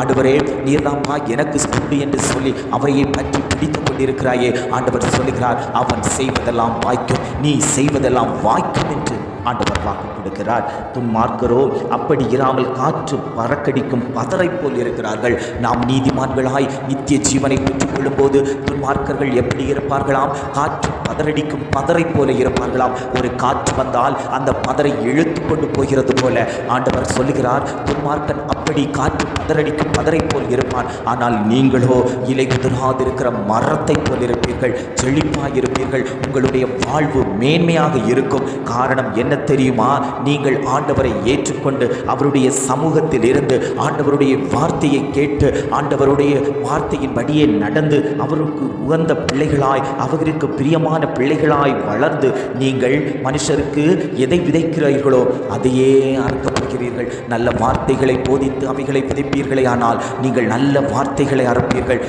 ஆண்டவரே, நீர்தாம்மா எனக்கு உண்டு என்று சொல்லி அவரையை பற்றி பிடித்துக் கொண்டிருக்கிறாயே. ஆண்டவர் சொல்லுகிறார், அவன் செய்வதெல்லாம் வாய்க்கும், நீ செய்வதெல்லாம் வாய்க்கும் என்று ஆண்டவர் வாக்கு கொடுக்கிறார். துன்மார்க்கரோ அப்படி இராமல் காற்று பறக்கடிக்கும் பதரை போல் இருக்கிறார்கள். நாம் நீதிமான்களாய் நித்திய ஜீவனை பெற்றுக் கொள்ளும் போது துன்மார்க்கர்கள் எப்படி இருப்பார்களாம்? காற்று பதறடிக்கும் பதரை போல இருப்பார்களாம். ஒரு காற்று வந்தால் அந்த பதரை இழுத்து கொண்டு போகிறது போல ஆண்டவர் சொல்லுகிறார், துன்மார்க்கன் அப்படி காற்று பதறடிக்கும் பதரை போல் இருப்பான். ஆனால் நீங்களோ இலை உதிராதிருக்கிற மரத்தை போல் இருப்பீர்கள், செழிப்பாய் இருப்பீர்கள். உங்களுடைய வாழ்வு மேன்மையாக இருக்கும். காரணம் என்ன தெரியுமா? நீங்கள் ஆண்டவரை ஏற்றுக்கொண்டு அவருடைய சமூகத்தில் இருந்து ஆண்டவருடைய வார்த்தையை கேட்டு ஆண்டவருடைய வார்த்தையின் படியே நடந்து அவருக்கு உகந்த பிள்ளைகளாய், அவருக்கு பிரியமான பிள்ளைகளாய் வளர்ந்து நீங்கள் மனுஷருக்கு எதை விதைக்கிறீர்களோ அதையே அறுக்கப்படுகிறீர்கள். நல்ல வார்த்தைகளை போதித்து அவைகளை விதைப்பீர்களே, ஆனால் நீங்கள் நல்ல வார்த்தைகளை அறுப்பீர்கள்.